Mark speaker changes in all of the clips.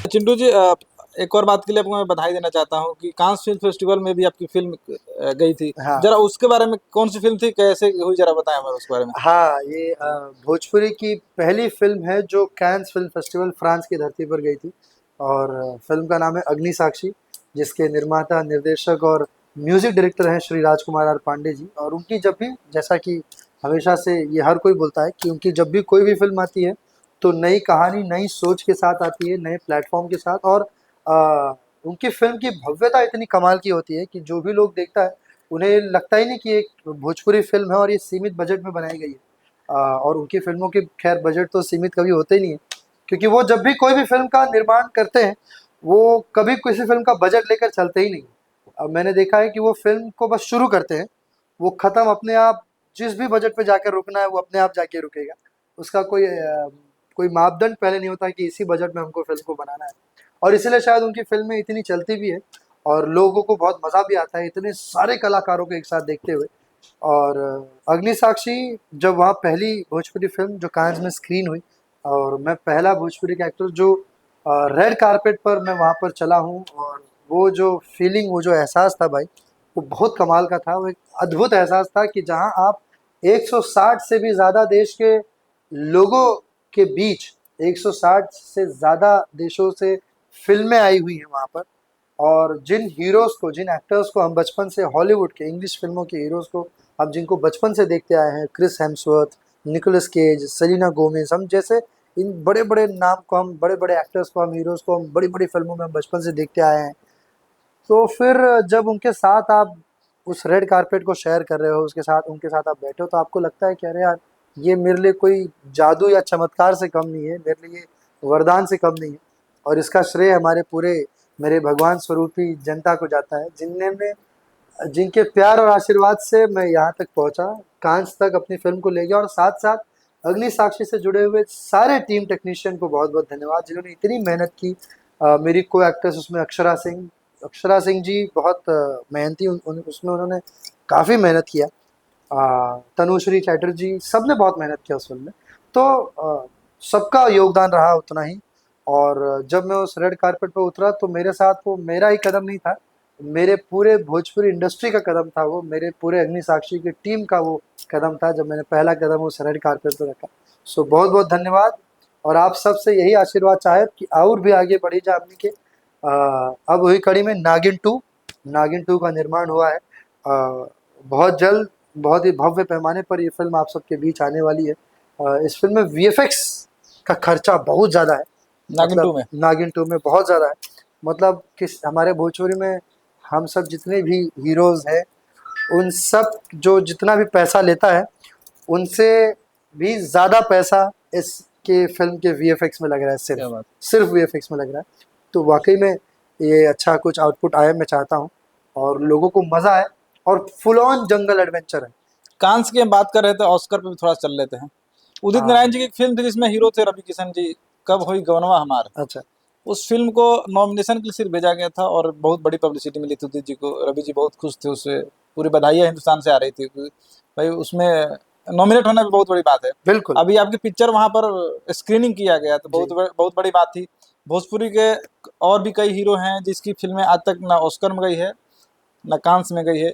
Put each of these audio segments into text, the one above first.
Speaker 1: चिंटू जी, एक और बात के लिए आपको मैं बधाई देना चाहता हूँ कि कांस फिल्म फेस्टिवल में भी आपकी फिल्म गई थी।
Speaker 2: हाँ
Speaker 1: जरा उसके बारे में, कौन सी फिल्म थी, कैसे हुई, जरा बताएं हमें उसके बारे में।
Speaker 2: हाँ, ये भोजपुरी की पहली फिल्म है जो कैंस फिल्म फेस्टिवल फ्रांस की धरती पर गई थी। और फिल्म का नाम है अग्नि साक्षी, जिसके निर्माता, निर्देशक और म्यूजिक डायरेक्टर हैं श्री राजकुमार आर पांडे जी। और उनकी जब भी, जैसा कि हमेशा से ये हर कोई बोलता है कि उनकी जब भी कोई भी फिल्म आती है तो नई कहानी, नई सोच के साथ आती है, नए प्लेटफॉर्म के साथ। और उनकी फिल्म की भव्यता इतनी कमाल की होती है कि जो भी लोग देखता है उन्हें लगता ही नहीं कि एक भोजपुरी फिल्म है और ये सीमित बजट में बनाई गई है। और उनकी फिल्मों के खैर बजट तो सीमित कभी होते ही नहीं है, क्योंकि वो जब भी कोई भी फिल्म का निर्माण करते हैं वो कभी किसी फिल्म का बजट लेकर चलते ही नहीं। अब मैंने देखा है कि वो फिल्म को बस शुरू करते हैं, वो ख़त्म अपने आप, जिस भी बजट पे जाकर रुकना है वो अपने आप जाके रुकेगा। उसका कोई मापदंड पहले नहीं होता कि इसी बजट में हमको फिल्म को बनाना है। और इसीलिए शायद उनकी फिल्में इतनी चलती भी है और लोगों को बहुत मज़ा भी आता है इतने सारे कलाकारों को एक साथ देखते हुए। और अग्नि साक्षी जब वहाँ पहली भोजपुरी फिल्म जो कांस में स्क्रीन हुई, और मैं पहला भोजपुरी का एक्टर जो रेड कारपेट पर मैं वहाँ पर चला हूँ, और वो जो फीलिंग, वो जो एहसास था भाई, वो बहुत कमाल का था। वो एक अद्भुत एहसास था कि जहाँ आप 160 से भी ज़्यादा देश के लोगों के बीच, 160 से ज़्यादा देशों से फिल्में आई हुई हैं वहाँ पर। और जिन हीरोज़ को, जिन एक्टर्स को हम बचपन से, हॉलीवुड के इंग्लिश फिल्मों के हीरोज़ को हम जिनको बचपन से देखते आए हैं, Chris Hemsworth, Nicolas Cage, Selena Gomez, हम जैसे इन बड़े बड़े नाम को, हम बड़े बड़े एक्टर्स को, हम हीरोज़ को हम बड़ी बड़ी फिल्मों में हम बचपन से देखते आए हैं। तो फिर जब उनके साथ आप उस रेड कारपेट को शेयर कर रहे हो, उसके साथ, उनके साथ आप बैठे हो, तो आपको लगता है कि अरे यार, ये मेरे लिए कोई जादू या चमत्कार से कम नहीं है, मेरे लिए वरदान से कम नहीं है। और इसका श्रेय हमारे पूरे, मेरे भगवान स्वरूपी जनता को जाता है, जिनके प्यार और आशीर्वाद से मैं यहाँ तक पहुँचा, कांस तक अपनी फिल्म को ले गया। और साथ साथ अग्नि साक्षी से जुड़े हुए सारे टीम टेक्नीशियन को बहुत बहुत धन्यवाद, जिन्होंने इतनी मेहनत की। मेरी को एक्ट्रेस उसमें अक्षरा सिंह जी बहुत मेहनती, उसमें उन्होंने काफ़ी मेहनत किया। तनुश्री चैटर्जी, सब ने बहुत मेहनत किया उस फिल्म में। तो सबका योगदान रहा उतना ही। और जब मैं उस रेड कारपेट पर उतरा तो मेरे साथ वो मेरा ही कदम नहीं था, मेरे पूरे भोजपुरी इंडस्ट्री का कदम था वो, मेरे पूरे अग्नि साक्षी की टीम का वो कदम था जब मैंने पहला कदम उस रेड कारपेट पर रखा। सो बहुत बहुत धन्यवाद। और आप सबसे यही आशीर्वाद चाहे कि और भी आगे बढ़ी जाए हमने के। अब हुई कड़ी में नागिन 2 का निर्माण हुआ है। बहुत जल्द, बहुत ही भव्य पैमाने पर ये फिल्म आप सबके बीच आने वाली है। इस फिल्म में वीएफएक्स का खर्चा बहुत ज़्यादा है।
Speaker 1: नागिन
Speaker 2: मतलब
Speaker 1: टू में।
Speaker 2: नागिन 2 में बहुत ज़्यादा है। मतलब किस, हमारे भोजपुरी में हम सब जितने भी हीरोज़ हैं, उन सब जो जितना भी पैसा लेता है, उनसे भी ज़्यादा पैसा इसके फिल्म के वीएफएक्स में लग रहा है,
Speaker 1: क्या
Speaker 2: सिर्फ
Speaker 1: बात।
Speaker 2: सिर्फ वीएफएक्स में लग रहा है। तो वाकई में ये अच्छा कुछ आउटपुट आए, मैं चाहता हूँ, और लोगों को मज़ा आए। और फुल ऑन जंगल एडवेंचर है।
Speaker 1: कांस की हम बात कर रहे थे, ऑस्कर पे भी थोड़ा चल लेते हैं। उदित
Speaker 2: हाँ।
Speaker 1: नारायण जी की एक फिल्म थी जिसमें हीरो थे रवि किशन जी, कब हुई गवनवा हमार।
Speaker 2: अच्छा।
Speaker 1: उस फिल्म को नॉमिनेशन के लिए सिर्फ भेजा गया था और बहुत बड़ी पब्लिसिटी मिली थी उदित जी को। रवि जी बहुत खुश थे उससे, पूरी बधाइयाँ हिंदुस्तान से आ रही थी कि भाई उसमें नॉमिनेट होना भी बहुत बड़ी बात है।
Speaker 2: बिल्कुल।
Speaker 1: अभी आपकी पिक्चर वहाँ पर स्क्रीनिंग किया गया तो
Speaker 2: जी।
Speaker 1: बहुत बड़ी बात थी। भोजपुरी के और भी कई हीरो हैं जिसकी फिल्में आज तक ना ऑस्कर में गई है ना कांस में गई है।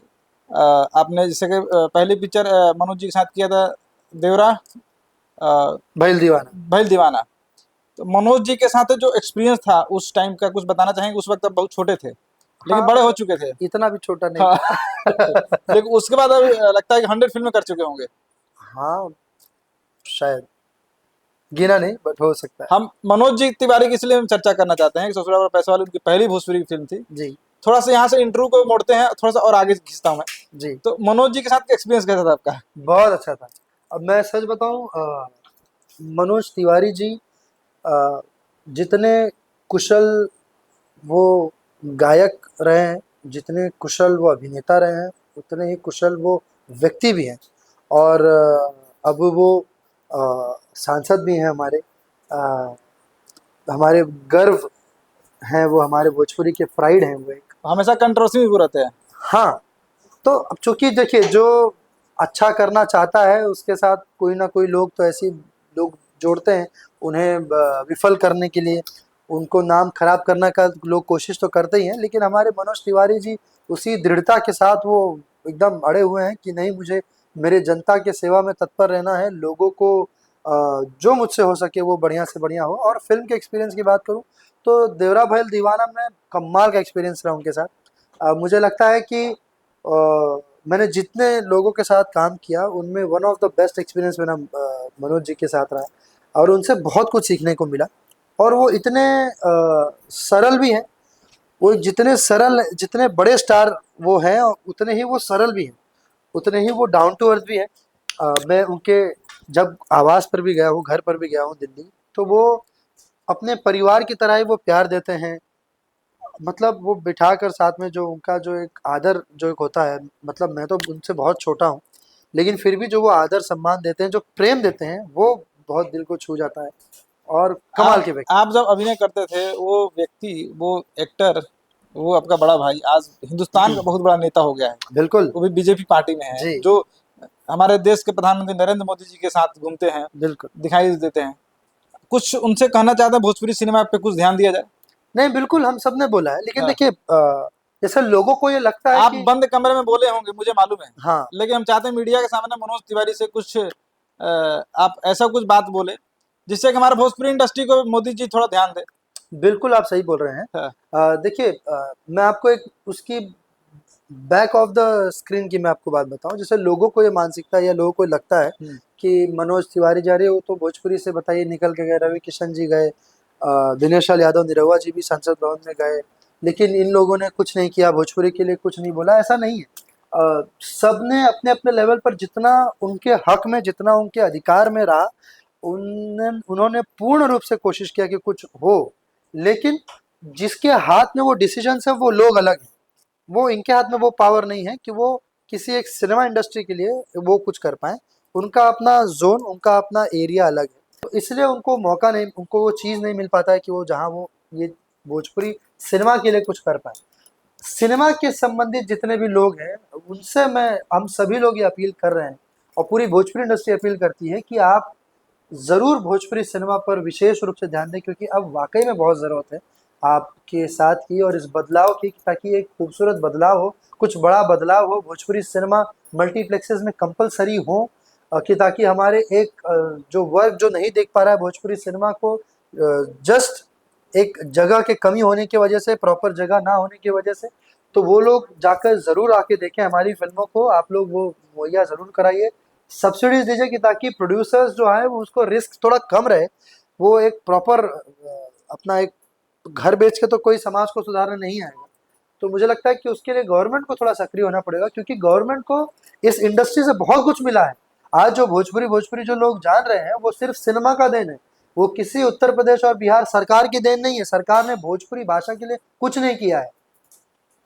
Speaker 1: आपने जैसे कि पहली पिक्चर मनोज जी के साथ किया था, देवरा,
Speaker 2: भइल दीवाना।
Speaker 1: भइल दीवाना। तो मनोज जी के साथ जो एक्सपीरियंस था उस टाइम का कुछ बताना चाहेंगे? उस वक्त आप बहुत छोटे थे लेकिन
Speaker 2: हाँ,
Speaker 1: बड़े हो चुके थे।
Speaker 2: इतना भी छोटा नहीं
Speaker 1: हाँ।
Speaker 2: था।
Speaker 1: लेकिन उसके बाद अभी लगता है कि 100 फिल्में कर चुके होंगे।
Speaker 2: हाँ, शायद गिना नहीं, बट हो सकता है।
Speaker 1: हम मनोज जी तिवारी की इसलिए हम चर्चा करना चाहते हैं कि ससुराल वाला पैसा वाली उनकी पहली भोजपुरी फिल्म थी।
Speaker 2: जी।
Speaker 1: थोड़ा सा यहाँ से इंटरव्यू को मोड़ते हैं, थोड़ा सा और आगे खींचता हूँ मैं।
Speaker 2: जी।
Speaker 1: तो मनोज जी के साथ एक्सपीरियंस कैसा था आपका?
Speaker 2: बहुत अच्छा था। अब मैं सच बताऊं, मनोज तिवारी जी अ, जितने कुशल वो गायक रहे हैं, जितने कुशल वो अभिनेता रहे हैं, उतने ही कुशल वो व्यक्ति भी हैं। और अब वो सांसद भी हैं हमारे। अ, हमारे गर्व हैं वो, हमारे भोजपुरी के प्राइड हैं वो एक।
Speaker 1: हमेशा कंट्रोवर्सी में भी रहते हैं।
Speaker 2: हाँ, तो अब चूंकि देखिए, जो अच्छा करना चाहता है उसके साथ कोई ना कोई लोग तो ऐसे लोग जोड़ते हैं, उन्हें विफल करने के लिए, उनको नाम खराब करने का लोग कोशिश तो करते ही हैं, लेकिन हमारे मनोज तिवारी जी उसी दृढ़ता के साथ वो एकदम अड़े हुए हैं कि नहीं, मुझे मेरे जनता के सेवा में तत्पर रहना है, लोगों को जो मुझसे हो सके वो बढ़िया से बढ़िया हो। और फिल्म के एक्सपीरियंस की बात करूँ तो देवरा भैल दीवाना में कमाल का एक्सपीरियंस रहा उनके साथ। मुझे लगता है कि मैंने जितने लोगों के साथ काम किया उनमें one of the best experience मेरा मनोज जी के साथ रहा, और उनसे बहुत कुछ सीखने को मिला। और वो इतने सरल भी हैं, वो जितने सरल, जितने बड़े स्टार वो हैं उतने ही वो सरल भी हैं, उतने ही वो डाउन टू अर्थ भी हैं। मैं उनके जब आवास पर भी गया हूँ, घर पर भी गया हूँ दिल्ली, तो वो अपने परिवार की तरह ही वो प्यार देते हैं। मतलब वो बिठाकर साथ में जो उनका जो एक आदर जो एक होता है, मतलब मैं तो उनसे बहुत छोटा हूँ, लेकिन फिर भी जो वो आदर सम्मान देते हैं, जो प्रेम देते हैं, वो बहुत दिल को छू जाता है। और कमाल के व्यक्ति।
Speaker 1: आप जब अभिनय करते थे, वो व्यक्ति, वो एक्टर, वो आपका बड़ा भाई आज हिंदुस्तान का बहुत बड़ा नेता हो गया है,
Speaker 2: बिल्कुल।
Speaker 1: वो भी बीजेपी पार्टी में है,
Speaker 2: जी।
Speaker 1: जो हमारे देश के प्रधानमंत्री नरेंद्र मोदी जी के साथ घूमते हैं,
Speaker 2: बिल्कुल।
Speaker 1: दिखाई देते हैं। कुछ उनसे कहना चाहते हैं भोजपुरी सिनेमा पे कुछ ध्यान दिया जाए?
Speaker 2: नहीं, बिल्कुल हम सब ने बोला है, लेकिन
Speaker 1: हाँ।
Speaker 2: देखिए जैसे लोगों को ये लगता है
Speaker 1: आप
Speaker 2: कि
Speaker 1: बंद कमरे में बोले होंगे, मुझे मालूम है,
Speaker 2: हाँ,
Speaker 1: लेकिन हम चाहते हैं मीडिया के सामने मनोज तिवारी से कुछ आप ऐसा कुछ बात बोले जिससे कि हमारे भोजपुरी इंडस्ट्री को मोदी जी थोड़ा ध्यान दे।
Speaker 2: बिल्कुल आप सही बोल रहे हैं।
Speaker 1: हाँ।
Speaker 2: देखिए मैं आपको एक उसकी बैक ऑफ द स्क्रीन की मैं आपको बात बताऊं। जैसे लोगों को ये मानसिकता या लोगों को लगता है कि मनोज तिवारी जा रहे हो तो भोजपुरी से बताइए निकल के गए, रवि किशन जी गए, दिनेश लाल यादव निरहुआ जी भी संसद भवन में गए, लेकिन इन लोगों ने कुछ नहीं किया, भोजपुरी के लिए कुछ नहीं बोला। ऐसा नहीं है। सबने अपने अपने लेवल पर जितना उनके हक में, जितना उनके अधिकार में रहा, उन्होंने पूर्ण रूप से कोशिश किया कि कुछ हो। लेकिन जिसके हाथ में वो डिसीजंस है वो लोग अलग हैं, वो इनके हाथ में वो पावर नहीं है कि वो किसी एक सिनेमा इंडस्ट्री के लिए वो कुछ कर पाए। उनका अपना जोन, उनका अपना एरिया अलग है, तो इसलिए उनको मौका नहीं, उनको वो चीज़ नहीं मिल पाता है कि वो जहाँ वो ये भोजपुरी सिनेमा के लिए कुछ कर पाए। सिनेमा के संबंधित जितने भी लोग हैं उनसे मैं, हम सभी लोग ये अपील कर रहे हैं और पूरी भोजपुरी इंडस्ट्री अपील करती है कि आप ज़रूर भोजपुरी सिनेमा पर विशेष रूप से ध्यान दें, क्योंकि अब वाकई में बहुत ज़रूरत है आपके साथ की और इस बदलाव की, ताकि एक खूबसूरत बदलाव हो, कुछ बड़ा बदलाव हो। भोजपुरी सिनेमा मल्टीप्लेक्सेस में कंपलसरी हो, कि ताकि हमारे एक जो वर्ग जो नहीं देख पा रहा है भोजपुरी सिनेमा को, जस्ट एक जगह के कमी होने की वजह से, प्रॉपर जगह ना होने की वजह से, तो वो लोग जाकर ज़रूर आके देखें हमारी फिल्मों को। आप लोग वो मुहैया ज़रूर कराइए, सब्सिडीज दीजिए, कि ताकि प्रोड्यूसर्स जो है वो उसको रिस्क थोड़ा कम रहे। वो एक प्रॉपर अपना एक घर बेच के तो कोई समाज को सुधारने नहीं आएगा। तो मुझे लगता है कि उसके लिए गवर्नमेंट को थोड़ा सक्रिय होना पड़ेगा, क्योंकि गवर्नमेंट को इस इंडस्ट्री से बहुत कुछ मिला है। आज जो भोजपुरी भोजपुरी जो लोग जान रहे हैं वो सिर्फ सिनेमा का देन है, वो किसी उत्तर प्रदेश और बिहार सरकार की देन नहीं है। सरकार ने भोजपुरी भाषा के लिए कुछ नहीं किया है।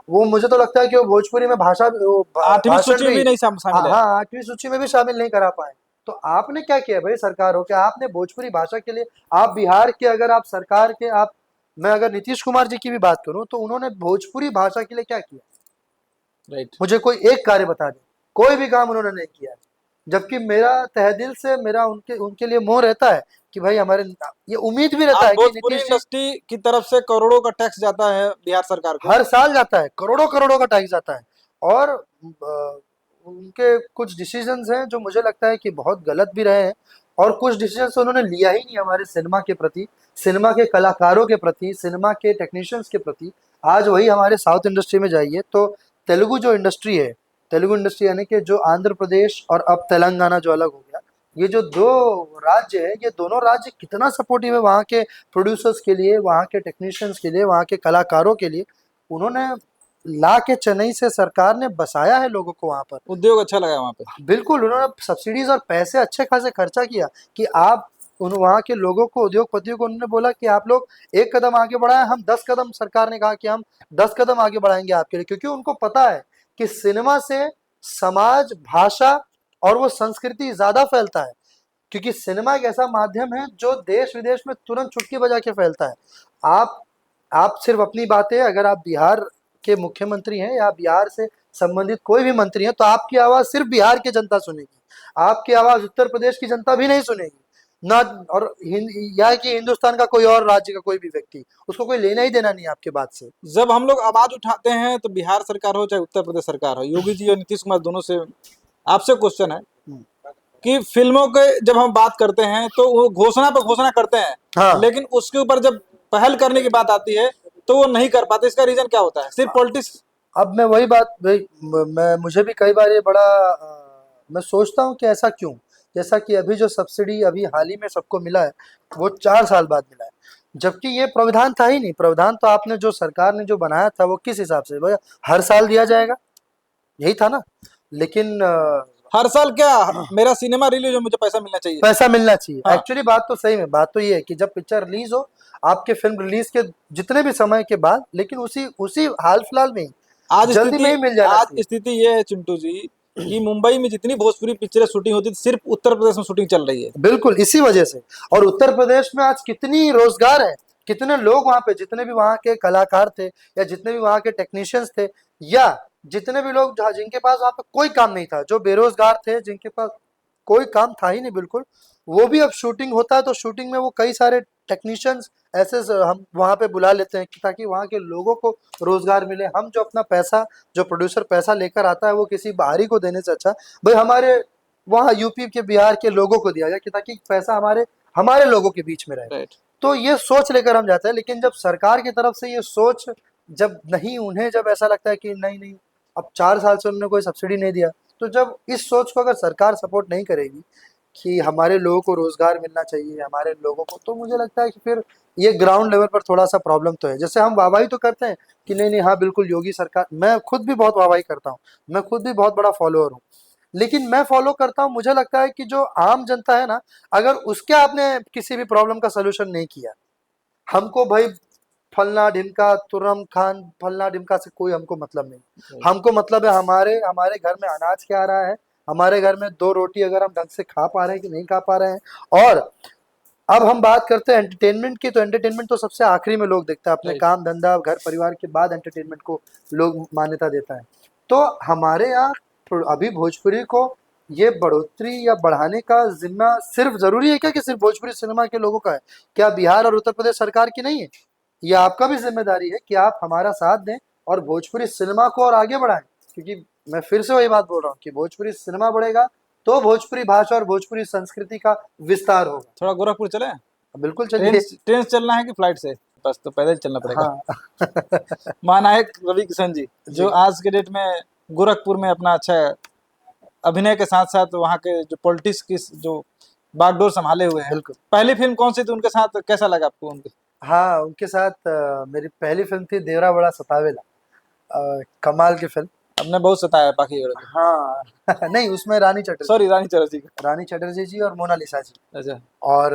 Speaker 2: वो मुझे तो लगता है कि वो भोजपुरी में भाषा, वो
Speaker 1: आठवीं
Speaker 2: भाषण
Speaker 1: सूची में भी नहीं शामिल है।
Speaker 2: हाँ, 8वीं सूची में भी शामिल नहीं करा पाए। तो आपने क्या किया भाई, सरकार हो क्या, आपने भोजपुरी भाषा के लिए, आप बिहार के, अगर आप सरकार के, आप, मैं अगर नीतीश कुमार जी की भी बात करूं तो उन्होंने भोजपुरी भाषा के लिए क्या किया?
Speaker 1: राइट।
Speaker 2: मुझे कोई एक कार्य बता दें, कोई भी काम उन्होंने नहीं किया है। जबकि मेरा तहे दिल से मेरा उनके उनके लिए मोह रहता है कि भाई हमारे, ये उम्मीद भी रहता
Speaker 1: आज
Speaker 2: है कि
Speaker 1: भोजपुरी
Speaker 2: नीतीश जी,
Speaker 1: इंडस्ट्री की तरफ से करोड़ों का टैक्स जाता है बिहार सरकार को।
Speaker 2: हर साल जाता है, करोड़ों करोड़ों का टैक्स जाता है, और उनके कुछ डिसीजंस हैं जो मुझे लगता है कि बहुत गलत भी रहे हैं, और कुछ डिसीजंस उन्होंने लिया ही नहीं हमारे सिनेमा के प्रति, सिनेमा के कलाकारों के प्रति, सिनेमा के टेक्नीशियंस के प्रति। आज वही हमारे साउथ इंडस्ट्री में जाइए तो तेलुगु जो इंडस्ट्री है, तेलुगु इंडस्ट्री यानी कि जो आंध्र प्रदेश और अब तेलंगाना जो अलग हो गया, ये जो दो राज्य है, ये दोनों राज्य कितना सपोर्टिव है वहाँ के प्रोड्यूसर्स के लिए, वहाँ के टेक्नीशियंस के लिए, वहाँ के कलाकारों के लिए। उन्होंने ला के चेन्नई से सरकार ने बसाया है लोगों को वहाँ पर।
Speaker 1: उद्योग अच्छा लगा वहाँ पे।
Speaker 2: बिल्कुल, उन्होंने सब्सिडीज और पैसे अच्छे खासे खर्चा किया कि आप उन वहाँ के लोगों को, उद्योगपतियों को उन्होंने बोला कि आप लोग एक कदम आगे बढ़ाएं, हम 10 कदम, सरकार ने कहा कि हम 10 कदम आगे बढ़ाएंगे आपके लिए, क्योंकि उनको पता है कि सिनेमा से समाज, भाषा और वो संस्कृति ज़्यादा फैलता है। क्योंकि सिनेमा एक ऐसा माध्यम है जो देश विदेश में तुरंत चुटकी बजा के फैलता है। आप आप सिर्फ अपनी बातें, अगर आप बिहार के मुख्यमंत्री हैं या बिहार से संबंधित कोई भी मंत्री हैं, तो आपकी आवाज़ सिर्फ बिहार की जनता सुनेगी, आपकी आवाज़ उत्तर प्रदेश की जनता भी नहीं सुनेगी। ना, और यहाँ की हिंदुस्तान का कोई और राज्य का कोई भी व्यक्ति, उसको कोई लेना ही देना नहीं है आपके बात से।
Speaker 1: जब हम लोग आवाज उठाते हैं तो बिहार सरकार हो चाहे उत्तर प्रदेश सरकार हो, योगी जी और नीतीश कुमार दोनों से आपसे क्वेश्चन है कि फिल्मों के जब हम बात करते हैं तो वो घोषणा पर घोषणा करते हैं,
Speaker 2: हाँ।
Speaker 1: लेकिन उसके ऊपर जब पहल करने की बात आती है तो वो नहीं कर पाते। इसका रीजन क्या होता है? सिर्फ पॉलिटिक्स?
Speaker 2: अब मैं वही बात भाई, मैं मुझे भी कई बार ये बड़ा मैं सोचता हूँ कि ऐसा क्यों। जैसा कि अभी जो सब्सिडी अभी हाल ही में सबको मिला है, वो 4 साल बाद मिला है, जबकि ये प्रावधान था ही नहीं। प्रावधान तो आपने जो सरकार ने जो बनाया था वो किस हिसाब से, भैया हर साल दिया जाएगा, यही था ना। लेकिन
Speaker 1: हर साल क्या, मेरा सिनेमा रिलीज हो मुझे पैसा मिलना चाहिए।
Speaker 2: पैसा मिलना चाहिए।
Speaker 1: हाँ।
Speaker 2: एक्चुअली बात तो सही में, बात तो ये है कि जब पिक्चर रिलीज हो, आपके फिल्म रिलीज के जितने भी समय के बाद, लेकिन उसी उसी हाल फिलहाल में ही जल्दी में ही मिल जाना
Speaker 1: आज
Speaker 2: चाहिए।
Speaker 1: स्थिति ये है चिंटू जी कि मुंबई में जितनी भोजपुरी पिक्चरें शूटिंग होती थी सिर्फ उत्तर प्रदेश में शूटिंग चल रही है।
Speaker 2: बिल्कुल इसी वजह से। और उत्तर प्रदेश में आज कितनी रोजगार है, कितने लोग वहां पे, जितने भी वहां के कलाकार थे, या जितने भी वहां के टेक्नीशियंस थे, या जितने भी लोग जिनके पास वहां पे कोई काम नहीं था, जो बेरोजगार थे, जिनके पास कोई काम था ही नहीं बिल्कुल, वो भी अब शूटिंग होता है तो शूटिंग में वो कई सारे टेक्नीशियंस ऐसे हम वहां पे बुला लेते हैं कि ताकि वहां के लोगों को रोजगार मिले। हम जो अपना पैसा, जो प्रोड्यूसर पैसा लेकर आता है, वो किसी बाहरी को देने से अच्छा भाई हमारे वहाँ यूपी के, बिहार के लोगों को दिया जाए, कि ताकि पैसा हमारे हमारे लोगों के बीच में रहे।
Speaker 1: राइट।
Speaker 2: तो ये सोच लेकर हम जाते हैं। लेकिन जब सरकार की तरफ से ये सोच, जब नहीं, उन्हें जब ऐसा लगता है कि नहीं नहीं, अब 4 साल से उन्होंने कोई सब्सिडी नहीं दिया, तो जब इस सोच को अगर सरकार सपोर्ट नहीं करेगी कि हमारे लोगों को रोजगार मिलना चाहिए, हमारे लोगों को, तो मुझे लगता है कि फिर ये ग्राउंड लेवल पर थोड़ा सा प्रॉब्लम तो है। जैसे हम वाहवाही तो करते हैं कि नहीं नहीं, हाँ बिल्कुल योगी सरकार, मैं खुद भी बहुत वाहवाही करता हूँ, मैं खुद भी बहुत बड़ा फॉलोअर हूँ, लेकिन मैं फॉलो करता हूँ, मुझे लगता है कि जो आम जनता है ना, अगर उसके आपने किसी भी प्रॉब्लम का सोल्यूशन नहीं किया, हमको भाई फलना ढिमका, तुर्रम खान, फलना ढिमका से कोई हमको मतलब नहीं। हमको मतलब है हमारे हमारे घर में अनाज क्या आ रहा है, हमारे घर में 2 रोटी अगर हम ढंग से खा पा रहे हैं कि नहीं खा पा रहे हैं। और अब हम बात करते हैं एंटरटेनमेंट की, तो एंटरटेनमेंट तो सबसे आखिरी में लोग देखते हैं, अपने
Speaker 1: राइट।
Speaker 2: काम धंधा घर परिवार के बाद एंटरटेनमेंट को लोग मान्यता देता है। तो हमारे यहाँ अभी भोजपुरी को ये बढ़ोतरी या बढ़ाने का जिम्मा सिर्फ जरूरी है क्या कि सिर्फ भोजपुरी सिनेमा के लोगों का है? क्या बिहार और उत्तर प्रदेश सरकार की नहीं है? ये आपका भी जिम्मेदारी है कि आप हमारा साथ दें और भोजपुरी सिनेमा को और आगे बढ़ाएं। क्योंकि मैं फिर से वही बात बोल रहा हूँ कि भोजपुरी सिनेमा बढ़ेगा तो भोजपुरी भाषा और भोजपुरी संस्कृति का विस्तार होगा।
Speaker 1: थोड़ा गोरखपुर चले?
Speaker 2: बिल्कुल
Speaker 1: ट्रेन
Speaker 2: चलिए।
Speaker 1: ट्रेन से चलना है कि फ्लाइट से? बस तो पैदल चलना पड़ेगा।
Speaker 2: हाँ।
Speaker 1: महानायक रवि किशन जी जो
Speaker 2: जी।
Speaker 1: आज के डेट में गोरखपुर में अपना अच्छा अभिनय के साथ साथ वहाँ के जो पॉलिटिक्स की जो बागडोर संभाले हुए हैं।
Speaker 2: बिल्कुल।
Speaker 1: पहली फिल्म कौन सी थी उनके साथ, कैसा लगा आपको उनके?
Speaker 2: हाँ, उनके साथ मेरी पहली फिल्म थी देवरा बड़ा सतावेला, कमाल की फिल्म।
Speaker 1: हमने बहुत सताया बाकी।
Speaker 2: हाँ। नहीं, उसमें रानी चटर्जी,
Speaker 1: सॉरी, रानी चटर्जी का।
Speaker 2: रानी चटर्जी जी और मोनालिसा जी।
Speaker 1: अच्छा।
Speaker 2: और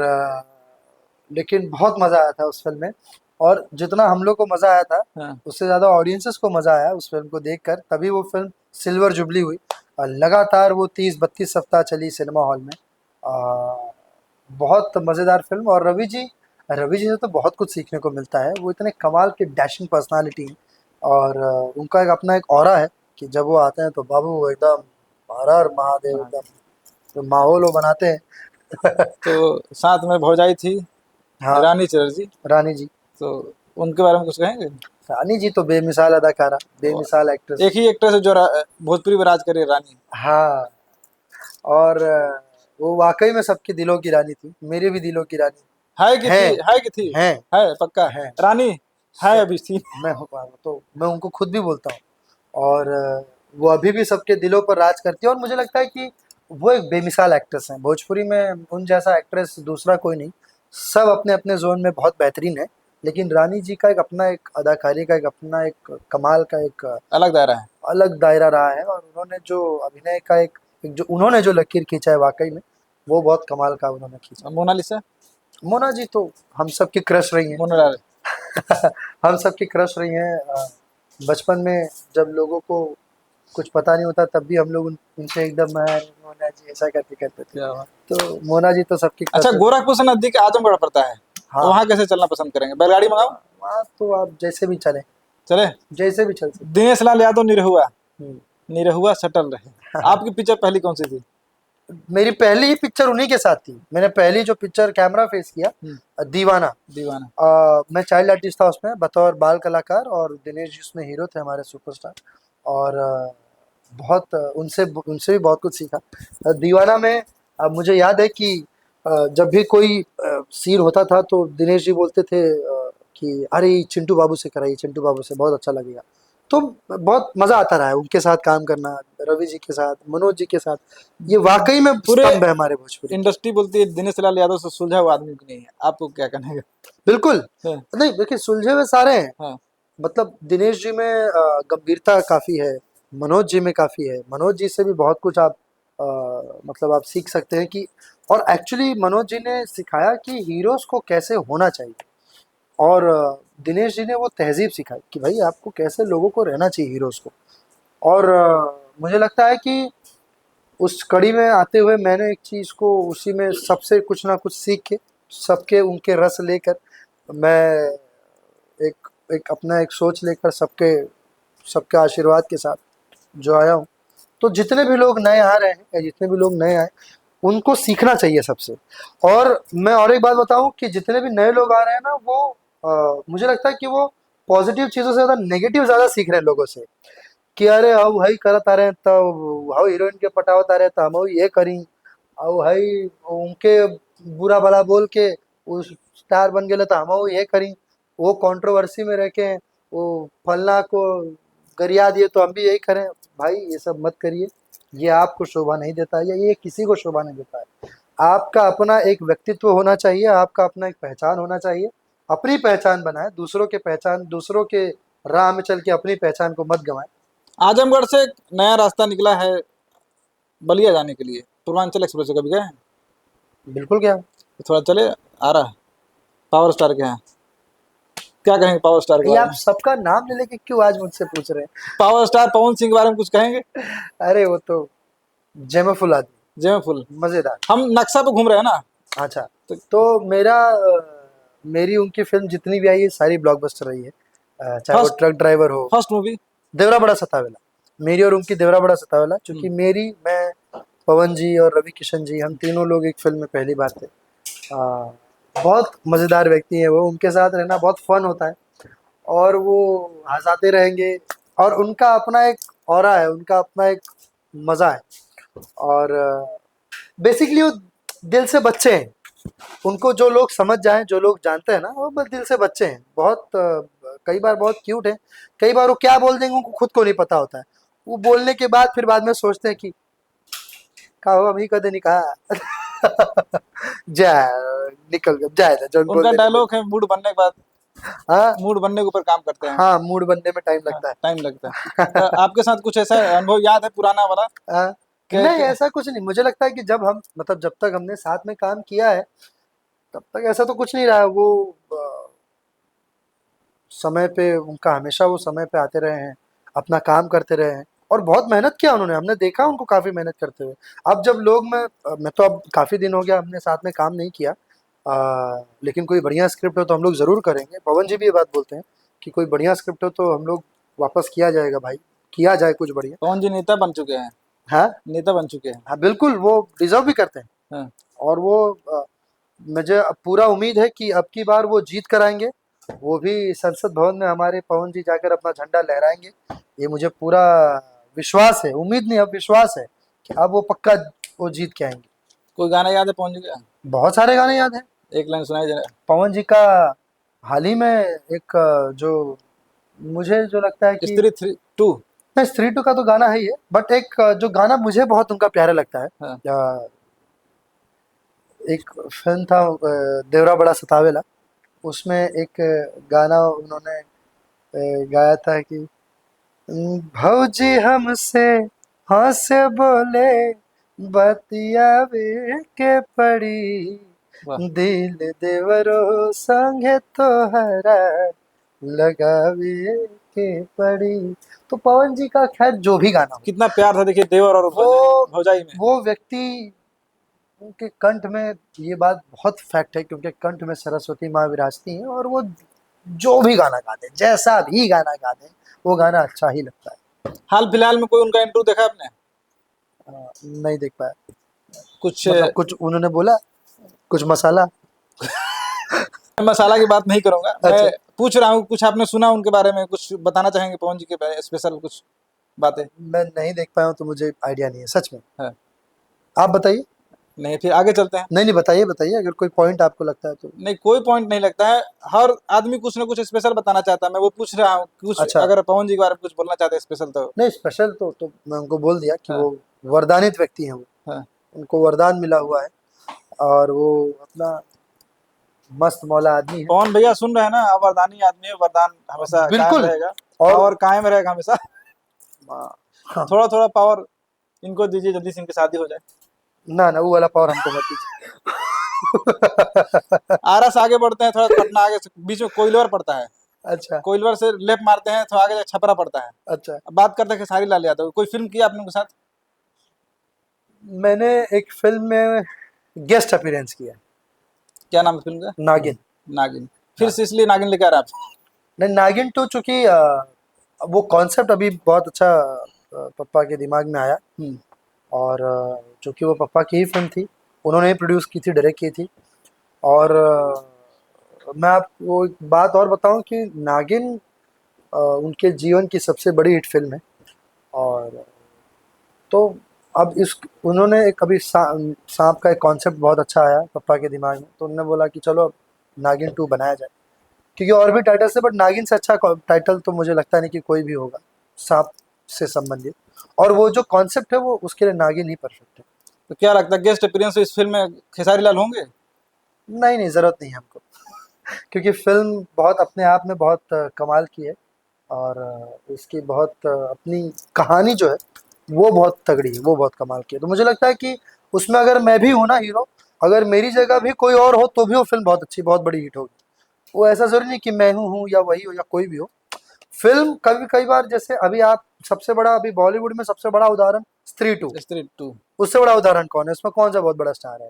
Speaker 2: लेकिन बहुत मजा आया था उस फिल्म में। और जितना हम लोग को मजा आया था,
Speaker 1: हाँ।
Speaker 2: उससे ज्यादा ऑडियंसेस को मजा आया उस फिल्म को देखकर, तभी वो फिल्म सिल्वर जुबली हुई। और लगातार वो 30-32 सप्ताह चली सिनेमा हॉल में। बहुत मजेदार फिल्म। और रवि जी से तो बहुत कुछ सीखने को मिलता है। वो इतने कमाल के डैशिंग पर्सनालिटी हैं। और उनका एक अपना एक ऑरा है कि जब वो आते हैं तो बाबू वो एकदम हर हर महादेव, एकदम तो माहौल वो बनाते हैं।
Speaker 1: तो साथ में भौजाई थी
Speaker 2: हाँ,
Speaker 1: रानी चटर्जी,
Speaker 2: रानी जी।
Speaker 1: तो उनके बारे में कुछ कहेंगे?
Speaker 2: रानी जी तो बेमिसाल अदाकारा, बेमिसाल एक्ट्रेस।
Speaker 1: एक ही एक्ट्रेस है जो भोजपुरी में राज करे, रानी।
Speaker 2: हाँ। और वो वाकई में सबके दिलों की रानी थी, मेरे भी दिलों की रानी
Speaker 1: है कि
Speaker 2: है।
Speaker 1: थी? है कि थी?
Speaker 2: हैं।
Speaker 1: है पक्का?
Speaker 2: है।
Speaker 1: रानी है अभी थी?
Speaker 2: मैं उनको खुद भी बोलता हूँ। और वो अभी भी सबके दिलों पर राज करती है। और मुझे लगता है कि वो एक बेमिसाल एक्ट्रेस हैं। भोजपुरी में उन जैसा एक्ट्रेस दूसरा कोई नहीं। सब अपने अपने जोन में बहुत बेहतरीन है। लेकिन रानी जी का एक अपना, एक अदाकारी का एक अपना, एक कमाल का एक
Speaker 1: अलग दायरा है।
Speaker 2: अलग दायरा रहा है। और उन्होंने जो अभिनय का एक जो उन्होंने जो लकीर खींचा है, वाकई में वो बहुत कमाल का उन्होंने खींचा।
Speaker 1: मोनालिसा?
Speaker 2: मोना जी तो हम सबकी क्रश रही हैं।
Speaker 1: मोनालाल।
Speaker 2: हम सबकी क्रश रही हैं। बचपन में जब लोगों को कुछ पता नहीं होता तब भी हम लोग उनसे एकदम मोना जी ऐसा करके कहते थे।
Speaker 1: क्या बात।
Speaker 2: तो मोना जी तो सबकी क्रश
Speaker 1: अच्छा,
Speaker 2: है।
Speaker 1: गोरखपुर से नजदीक आजमगढ़ पड़ता है,
Speaker 2: हाँ।
Speaker 1: तो वहाँ कैसे चलना पसंद करेंगे? बैलगाड़ी मंगाओ?
Speaker 2: वहाँ तो आप जैसे भी चले,
Speaker 1: चले?
Speaker 2: जैसे भी चल सकते।
Speaker 1: दिनेश लाल यादव निरहुआ,
Speaker 2: हम्म।
Speaker 1: निरहुआ सटल रहे। आपकी पिक्चर पहली कौन सी थी?
Speaker 2: मेरी पहली ही पिक्चर उन्हीं के साथ थी। मैंने पहली जो पिक्चर कैमरा फेस किया, दीवाना।
Speaker 1: दीवाना।
Speaker 2: मैं चाइल्ड आर्टिस्ट था उसमें बतौर बाल कलाकार, और दिनेश जी उसमें हीरो थे हमारे सुपरस्टार। और बहुत उनसे उनसे भी बहुत कुछ सीखा। दीवाना में मुझे याद है कि जब भी कोई सीन होता था तो दिनेश जी बोलते थे कि अरे चिंटू बाबू से कराइए, चिंटू बाबू से बहुत अच्छा लगेगा। तो बहुत मजा आता रहा है उनके साथ काम करना, रवि जी के साथ, मनोज जी के साथ। ये वाकई में
Speaker 1: पूरे
Speaker 2: स्तंभ है हमारे भोजपुरी के।
Speaker 1: इंडस्ट्री बोलती है दिनेश लाल यादव से सुलझा हुआ आदमी भी नहीं है, आपको क्या कहना है?
Speaker 2: बिल्कुल।
Speaker 1: हाँ,
Speaker 2: नहीं देखिए, सुलझे हुए सारे हैं।
Speaker 1: हाँ।
Speaker 2: मतलब दिनेश जी में गंभीरता काफी है, मनोज जी में काफी है। मनोज जी से भी बहुत कुछ आप अ, मतलब आप सीख सकते हैं कि, और एक्चुअली मनोज जी ने सिखाया कि हीरोज को कैसे होना चाहिए। और दिनेश जी ने वो तहजीब सिखाई कि भाई आपको कैसे लोगों को रहना चाहिए, हीरोज को। और मुझे लगता है कि उस कड़ी में आते हुए मैंने एक चीज़ को उसी में सबसे कुछ ना कुछ सीख के, सबके उनके रस लेकर, मैं एक एक अपना एक सोच लेकर सबके सबके आशीर्वाद के साथ जो आया हूँ। तो जितने भी लोग नए आ रहे हैं या जितने भी लोग नए आए, उनको सीखना चाहिए सबसे। और मैं और एक बात बताऊं कि जितने भी नए लोग आ रहे हैं ना, वो मुझे लगता है कि वो पॉजिटिव चीज़ों से ज़्यादा नेगेटिव ज़्यादा सीख रहे हैं लोगों से। कि अरे अब भाई करत आ रहे हैं, तब हाउ हीरोइन के पटावत आ रहे हैं, तो हम ये करी। अब भाई उनके बुरा भला बोल के उस स्टार बन गए, तो हम ये करी। वो कंट्रोवर्सी में रह के वो फलना को गरिया दिए, तो हम भी यही करें। भाई ये सब मत करिए, ये आपको शोभा नहीं देता है, या ये किसी को शोभा नहीं देता है। आपका अपना एक व्यक्तित्व होना चाहिए, आपका अपना एक पहचान होना चाहिए। अपनी पहचान बनाए, दूसरों के पहचान, दूसरों के राह में चल के अपनी पहचान को मत गंवाए।
Speaker 1: आजमगढ़ से एक नया रास्ता निकला है बलिया जाने के लिए, पूर्वांचल एक्सप्रेस से कभी गए हैं?
Speaker 2: बिल्कुल क्या।
Speaker 1: तो थोड़ा चले, आ रहा है पावर स्टार के यहाँ। क्या कहेंगे पावर स्टार के
Speaker 2: ये
Speaker 1: बारे
Speaker 2: आप
Speaker 1: में?
Speaker 2: सबका नाम ले लेके क्यों आज मुझसे पूछ रहे
Speaker 1: पावर स्टार पवन सिंह के बारे में कुछ कहेंगे?
Speaker 2: हैं? अरे वो तो जेमफुल आदमी,
Speaker 1: जय फुल।
Speaker 2: मजेदार।
Speaker 1: हम नक्शा पे घूम रहे हैं ना।
Speaker 2: अच्छा।
Speaker 1: तो
Speaker 2: तो मेरी उनकी फिल्म जितनी भी आई है सारी ब्लॉकबस्टर रही है। चाहे वो
Speaker 1: फर्स्ट
Speaker 2: ट्रक ड्राइवर हो,
Speaker 1: फर्स्ट मूवी।
Speaker 2: देवरा बड़ा सतावेला। मेरी और उनकी देवरा बड़ा सतावेला, क्योंकि मैं, पवन जी और रवि किशन जी, हम तीनों लोग एक फिल्म में पहली बार थे। बहुत मज़ेदार व्यक्ति हैं वो, उनके साथ रहना बहुत फन होता है। और वो हंसाते रहेंगे, और उनका अपना एक ऑरा है, उनका अपना एक मज़ा है। और बेसिकली वो दिल से बच्चे हैं। उनको जो लोग समझ जाएं, जो लोग जानते हैं ना, वो बस दिल से बच्चे हैं। बहुत कई बार बहुत क्यूट हैं। कई बार वो क्या बोल देंगे उनको खुद को नहीं पता होता है। वो बोलने के बाद फिर बाद में सोचते हैं कि का हो, अभी कदे नहीं कहा। जा निकल गया, जाए जो बोल
Speaker 1: उनका
Speaker 2: देने दे।
Speaker 1: डायलॉग है मूड बनने के बाद,
Speaker 2: हाँ।
Speaker 1: मूड बनने के ऊपर काम करते हैं।
Speaker 2: हाँ, मूड बनने में टाइम
Speaker 1: हाँ,
Speaker 2: लगता
Speaker 1: टाइम लगता है।
Speaker 2: है।
Speaker 1: आपके साथ कुछ ऐसा अनुभव याद है पुराना वाला?
Speaker 2: नहीं,
Speaker 1: के
Speaker 2: ऐसा कुछ नहीं। मुझे लगता है कि जब हम, मतलब जब तक हमने साथ में काम किया है, तब तक ऐसा तो कुछ नहीं रहा है। वो समय पे उनका, हमेशा वो समय पे आते रहे हैं, अपना काम करते रहे हैं, और बहुत मेहनत किया उन्होंने। हमने देखा उनको काफ़ी मेहनत करते हुए। अब जब लोग, मैं तो अब काफ़ी दिन हो गया हमने साथ में काम नहीं किया। लेकिन कोई बढ़िया स्क्रिप्ट हो तो हम लोग ज़रूर करेंगे। पवन जी भी ये बात बोलते हैं कि कोई बढ़िया स्क्रिप्ट हो तो हम लोग वापस किया जाएगा भाई, किया जाए कुछ बढ़िया।
Speaker 1: पवन जी नेता बन चुके हैं।
Speaker 2: हाँ।
Speaker 1: नेता बन चुके हैं।
Speaker 2: हाँ बिल्कुल, वो डिजर्व भी करते हैं।
Speaker 1: हाँ।
Speaker 2: और वो मुझे अब पूरा उम्मीद है कि अब की बार वो जीत कर आएंगे। वो भी संसद भवन में हमारे पवन जी जाकर अपना झंडा लहराएंगे। ये मुझे पूरा विश्वास है, उम्मीद नहीं अब विश्वास है कि अब वो पक्का वो जीत के आएंगे।
Speaker 1: कोई गाना याद है पवन जी का?
Speaker 2: बहुत सारे गाने याद हैं
Speaker 1: एक लाइन सुनाई जरा।
Speaker 2: पवन जी का। हाल ही में एक जो मुझे जो लगता है कि,
Speaker 1: स्त्री थ्री टू।
Speaker 2: नहीं, स्त्री टू का तो गाना है ही है, बट एक जो गाना मुझे बहुत उनका प्यारा लगता है,
Speaker 1: हाँ।
Speaker 2: एक फिल्म था देवरा बड़ा सतावेला। उसमें एक गाना उन्होंने गाया था कि भौजी हमसे हंस बोले बतियावे के पड़ी,
Speaker 1: वाह।
Speaker 2: दिल देवरो संगे तोहरा लगावे के पड़ी। तो पवन जी का खैर जो भी गाना हो,
Speaker 1: कितना प्यार था देखिए देवर और
Speaker 2: वो
Speaker 1: भौजाई में।
Speaker 2: वो व्यक्ति, उनके कंठ में, ये बात बहुत फैक्ट है कि उनके कंठ में सरस्वती माँ विराजती हैं, और वो जो भी गाना गा दें, जैसा भी गाना गा दें, वो गाना अच्छा ही लगता है।
Speaker 1: हाल फिलहाल में कोई उनका इंटरव्यू देखा आपने?
Speaker 2: नहीं देख पाया।
Speaker 1: कुछ
Speaker 2: मतलब कुछ उन्होंने बोला, कुछ मसाला?
Speaker 1: मैं मसाला की बात नहीं करूंगा, मैं
Speaker 2: अच्छा।
Speaker 1: पूछ रहा हूँ कुछ आपने सुना उनके बारे में, कुछ बताना चाहेंगे पवन जी के बारे में स्पेशल कुछ बातें?
Speaker 2: मैं नहीं देख पाया हूँ तो मुझे आइडिया नहीं है सच में।
Speaker 1: है
Speaker 2: आप बताइए।
Speaker 1: नहीं, फिर आगे चलते हैं।
Speaker 2: नहीं नहीं, बताइए बताइए, अगर कोई पॉइंट आपको लगता है तो।
Speaker 1: नहीं, कोई पॉइंट नहीं लगता है, हर आदमी कुछ ना कुछ स्पेशल बताना चाहता है, मैं वो पूछ रहा हूँ कुछ,
Speaker 2: अच्छा।
Speaker 1: अगर पवन जी के बारे में कुछ बोलना चाहते हैं स्पेशल तो।
Speaker 2: नहीं, स्पेशल तो मैं उनको बोल दिया कि
Speaker 1: हाँ।
Speaker 2: वो वरदानित व्यक्ति हैं वो।
Speaker 1: हाँ।
Speaker 2: उनको वरदान मिला हुआ है और वो अपना मस्त मौला आदमी है।
Speaker 1: पवन भैया सुन रहे हैं ना, आप वरदानी आदमी है, वरदान हमेशा कायम
Speaker 2: बिल्कुल।
Speaker 1: रहेगा,
Speaker 2: और
Speaker 1: पावर कायम रहेगा हमेशा।
Speaker 2: हाँ,
Speaker 1: थोड़ा थोड़ा पावर इनको दीजिए, जल्दी से इनकी शादी हो जाए।
Speaker 2: ना ना, वो वाला पावर हमको मत दीजिए।
Speaker 1: आरा से आगे बढ़ते हैं, थोड़ा पटना आगे से बीच में कोइलवर पड़ता है,
Speaker 2: अच्छा
Speaker 1: कोइलवर से लेफ्ट मारते हैं, थोड़ा आगे जाके छपरा पड़ता है।
Speaker 2: अच्छा।
Speaker 1: अब बात करते हैं खेसारी लाल यादव, कोई फिल्म की आपने उनके साथ?
Speaker 2: मैंने एक फिल्म में गेस्ट अपीयरेंस किया,
Speaker 1: क्या नाम है फिल्म का?
Speaker 2: नागिन।
Speaker 1: नागिन। फिर
Speaker 2: हाँ।
Speaker 1: से इसलिए नागिन लेकर आ रहे हैं आप?
Speaker 2: नहीं, नागिन टू चूंकि वो कॉन्सेप्ट अभी बहुत अच्छा पप्पा के दिमाग में आया।
Speaker 1: हम्म।
Speaker 2: और चूंकि वो पप्पा की ही फिल्म थी, उन्होंने ही प्रोड्यूस की थी, डायरेक्ट की थी। और मैं आपको एक बात और बताऊं कि नागिन उनके जीवन की सबसे बड़ी हिट फिल्म है। और तो अब इस उन्होंने एक अभी सांप का एक कॉन्सेप्ट बहुत अच्छा आया पप्पा के दिमाग में, तो उन्होंने बोला कि चलो अब नागिन टू बनाया जाए। क्योंकि और भी टाइटल से, बट नागिन से अच्छा टाइटल तो मुझे लगता नहीं कि कोई भी होगा सांप से संबंधित। और वो जो कॉन्सेप्ट है वो उसके लिए नागिन ही परफेक्ट है।
Speaker 1: तो क्या लगता है गेस्ट अपीयरेंस इस फिल्म में खेसारी लाल होंगे?
Speaker 2: नहीं नहीं, ज़रूरत नहीं है हमको। क्योंकि फिल्म बहुत अपने आप में बहुत कमाल की है। और इसकी बहुत अपनी कहानी जो है वो बहुत तगड़ी है, वो बहुत कमाल की है। तो मुझे लगता है कि उसमें अगर मैं भी हूँ ना हीरो, अगर मेरी जगह भी कोई और हो तो भी वो फिल्म बहुत अच्छी, बहुत बड़ी हिट होगी। वो ऐसा ज़रूरी नहीं कि मैं हूँ या वही हो या कोई भी हो। फिल्म कभी कई बार, जैसे अभी आप सबसे बड़ा, अभी बॉलीवुड में सबसे बड़ा उदाहरण स्त्री टू,
Speaker 1: स्त्री टू।
Speaker 2: उससे बड़ा उदाहरण कौन है? उसमें कौन सा बहुत बड़ा स्टार है?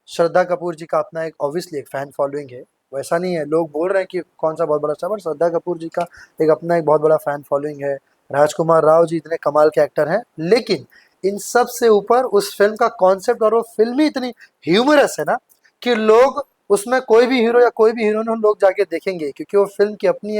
Speaker 2: श्रद्धा कपूर जी का अपना एक ऑब्वियसली एक फैन फॉलोइंग है। वैसा नहीं है, लोग बोल रहे हैं कि कौन सा बहुत बड़ा स्टार, बट श्रद्धा कपूर जी का एक अपना एक बहुत बड़ा फैन फॉलोइंग है। राजकुमार राव जी इतने कमाल के एक्टर हैं, लेकिन इन सब से ऊपर उस फिल्म का कॉन्सेप्ट और वो फिल्म ही इतनी ह्यूमरस है ना कि लोग उसमें कोई भी हीरो या कोई भी हीरोइन हो, लोग जाके देखेंगे, क्योंकि वो फिल्म की अपनी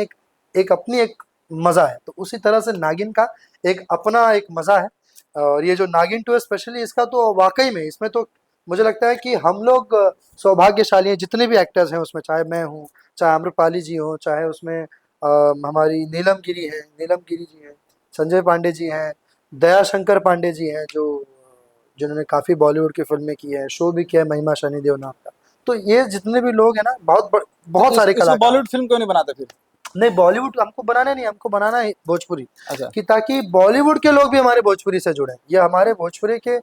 Speaker 2: एक मज़ा है। तो उसी तरह से नागिन का एक अपना एक मज़ा है। और ये जो नागिन टू है स्पेशली, इसका तो वाकई में इसमें तो मुझे लगता है कि हम लोग सौभाग्यशाली हैं, जितने भी एक्टर्स हैं उसमें, चाहे मैं हूँ, चाहे आम्रपाली जी हों, चाहे उसमें हमारी नीलम गिरी हैं, नीलम गिरी जी हैं, संजय पांडे जी हैं, दया शंकर पांडे जी हैं, जो जिन्होंने काफ़ी बॉलीवुड की फिल्में की हैं, शो भी किया है महिमा शनिदेव नाम का। तो ये जितने भी लोग हैं ना, बहुत
Speaker 1: तो
Speaker 2: सारे
Speaker 1: इसको
Speaker 2: कलाकार हैं।
Speaker 1: बॉलीवुड फिल्म क्यों नहीं बनाते फिर?
Speaker 2: नहीं, बॉलीवुड हमको बनाना नहीं, हमको बनाना है भोजपुरी।
Speaker 1: अच्छा।
Speaker 2: कि ताकि बॉलीवुड के लोग भी हमारे भोजपुरी से जुड़ें। ये हमारे भोजपुरी के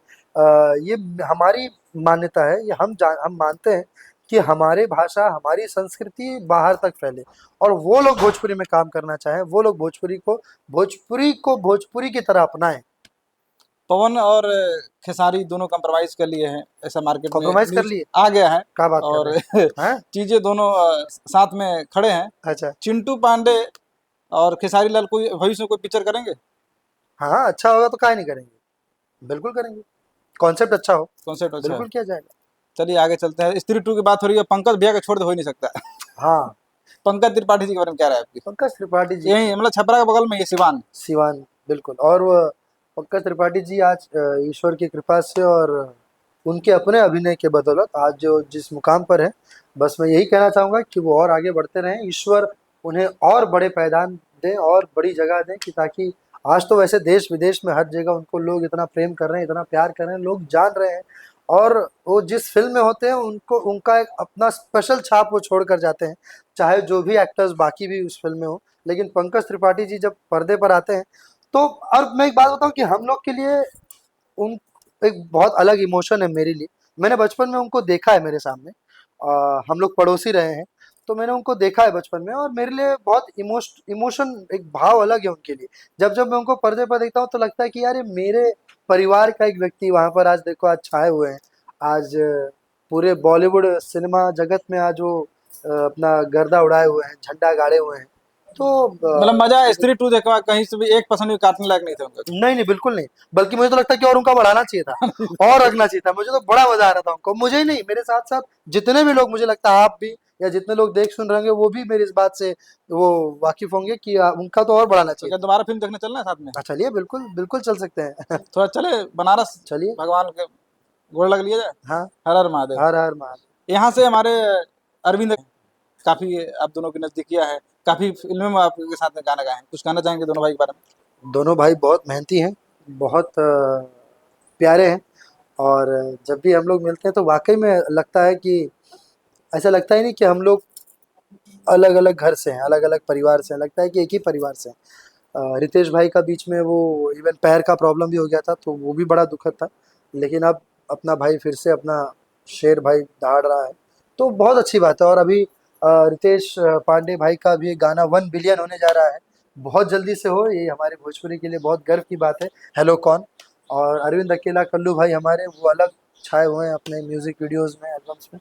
Speaker 2: ये हमारी मान्यता है, ये हम मानते हैं कि हमारी भाषा, हमारी संस्कृति बाहर तक फैले। और वो लोग भोजपुरी में काम करना चाहें, वो लोग भोजपुरी की तरह अपनाएं।
Speaker 1: पवन और खेसारी दोनों कंप्रोमाइज कर लिए हैं, ऐसा मार्केट में
Speaker 2: कॉम्प्रोमाइज कर
Speaker 1: न्यूज
Speaker 2: लिए?
Speaker 1: आ गया है।
Speaker 2: क्या बात कर
Speaker 1: और
Speaker 2: रहे हैं? हैं?
Speaker 1: चीजें दोनों साथ में खड़े हैं।
Speaker 2: अच्छा।
Speaker 1: चिंटू पांडे और खेसारी लाल कोई भविष्य में कोई पिक्चर करेंगे?
Speaker 2: हाँ, अच्छा होगा तो काहे नहीं करेंगे, बिल्कुल करेंगे। कॉन्सेप्ट अच्छा हो,
Speaker 1: कॉन्सेप्ट अच्छा है।
Speaker 2: बिल्कुल किया जाएगा।
Speaker 1: चलिए आगे चलते हैं, स्त्री टू की बात हो रही है, पंकज भैया के छोड़ दे हो ही नहीं सकता।
Speaker 2: हाँ।
Speaker 1: पंकज त्रिपाठी जी के बारे में क्या राय है आपकी?
Speaker 2: पंकज त्रिपाठी जी,
Speaker 1: यही मतलब छपरा के बगल में ये सिवान।
Speaker 2: सिवान, बिल्कुल। और वो पंकज त्रिपाठी जी आज ईश्वर की कृपा से और उनके अपने अभिनय के बदौलत आज जो जिस मुकाम पर है, बस मैं यही कहना चाहूँगा कि वो और आगे बढ़ते रहें। ईश्वर उन्हें और बड़े पायदान दें और बड़ी जगह दें, कि ताकि आज तो वैसे देश विदेश में हर जगह उनको लोग इतना प्रेम कर रहे हैं, इतना प्यार कर रहे हैं, लोग जान रहे हैं। और वो जिस फिल्म में होते हैं उनको उनका एक अपना स्पेशल छाप वो छोड़ कर जाते हैं, चाहे जो भी एक्टर्स बाकी भी उस फिल्म में हो। लेकिन पंकज त्रिपाठी जी जब पर्दे पर आते हैं तो, और मैं एक बात बताऊं कि हम लोग के लिए उन एक बहुत अलग इमोशन है मेरे लिए। मैंने बचपन में उनको देखा है मेरे सामने, हम लोग पड़ोसी रहे हैं, तो मैंने उनको देखा है बचपन में, और मेरे लिए बहुत इमोशन, एक भाव अलग है उनके लिए। जब जब मैं उनको पर्दे पर देखता हूँ तो लगता है कि यार ये मेरे परिवार का एक व्यक्ति वहाँ पर आज देखो, आज छाए हुए हैं। आज पूरे बॉलीवुड सिनेमा जगत में आज वो अपना गर्दा उड़ाए हुए हैं, झंडा गाड़े हुए हैं। तो
Speaker 1: मतलब मजा स्त्री टू देखा कहीं से भी एक परसेंट भी काटने लायक नहीं थे उनका।
Speaker 2: नहीं नहीं बिल्कुल नहीं, बल्कि मुझे तो लगता है कि और उनका बढ़ाना चाहिए था और रखना चाहिए था। मुझे तो बड़ा मजा आ रहा था उनको, मुझे ही नहीं मेरे साथ साथ जितने भी लोग, मुझे लगता है आप भी या जितने लोग देख सुन रहे होंगे वो भी मेरी इस बात से वो वाकिफ होंगे कि उनका तो और बढ़ाना
Speaker 1: तो
Speaker 2: चाहिए
Speaker 1: क्या
Speaker 2: था।
Speaker 1: दोबारा फिल्म देखने चलना है साथ में?
Speaker 2: हाँ चलिए, बिल्कुल बिल्कुल चल सकते हैं।
Speaker 1: थोड़ा चले बनारस,
Speaker 2: चलिए।
Speaker 1: भगवान के गोड़ लग लिया जाए।
Speaker 2: हाँ।
Speaker 1: हर हर महादेव।
Speaker 2: हर हर महादेव।
Speaker 1: यहाँ से हमारे अरविंद काफी आप दोनों की नजदीकियां है, काफी फिल्मों में आपके साथ में गाना गाए हैं, कुछ कहना चाहेंगे दोनों भाई के बारे में?
Speaker 2: दोनों भाई बहुत मेहनती हैं, बहुत प्यारे हैं। और जब भी हम लोग मिलते हैं तो वाकई में लगता है कि ऐसा लगता ही नहीं कि हम लोग अलग अलग घर से हैं, अलग अलग परिवार से हैं, लगता है कि एक ही परिवार से हैं। रितेश भाई का बीच में वो इवन पैर का प्रॉब्लम भी हो गया था तो वो भी बड़ा दुखद था, लेकिन अब अपना भाई फिर से अपना शेर भाई दहाड़ रहा है, तो बहुत अच्छी बात है। और अभी रितेश पांडे भाई का भी एक गाना 1 बिलियन होने जा रहा है, बहुत जल्दी से हो, ये हमारे भोजपुरी के लिए बहुत गर्व की बात है। हेलो कौन। और अरविंद अकेला कल्लू भाई हमारे वो अलग छाए हुए हैं अपने म्यूजिक वीडियोस में, एल्बम्स में।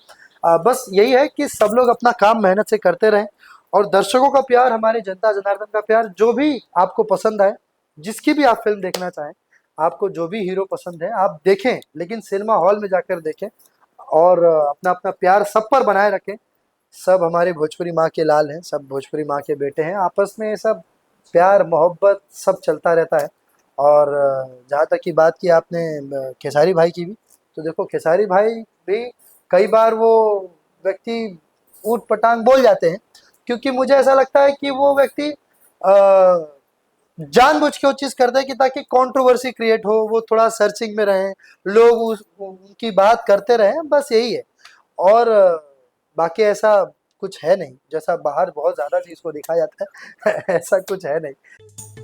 Speaker 2: बस यही है कि सब लोग अपना काम मेहनत से करते रहें, और दर्शकों का प्यार, हमारे जनता जनार्दन का प्यार, जो भी आपको पसंद आए, जिसकी भी आप फिल्म देखना चाहें, आपको जो भी हीरो पसंद है आप देखें, लेकिन सिनेमा हॉल में जाकर देखें, और अपना अपना प्यार सब पर बनाए रखें। सब हमारे भोजपुरी माँ के लाल हैं, सब भोजपुरी माँ के बेटे हैं, आपस में ये सब प्यार मोहब्बत सब चलता रहता है। और जहाँ तक की बात की आपने खेसारी भाई की भी, तो देखो खेसारी भाई भी कई बार वो व्यक्ति ऊट पटांग बोल जाते हैं, क्योंकि मुझे ऐसा लगता है कि वो व्यक्ति जानबूझ के वो चीज़ करते हैं कि ताकि कंट्रोवर्सी क्रिएट हो, वो थोड़ा सर्चिंग में रहें, लोग उनकी बात करते रहें, बस यही है। और बाकी ऐसा कुछ है नहीं, जैसा बाहर बहुत ज़्यादा चीज़ को दिखाया जाता है। ऐसा कुछ है नहीं।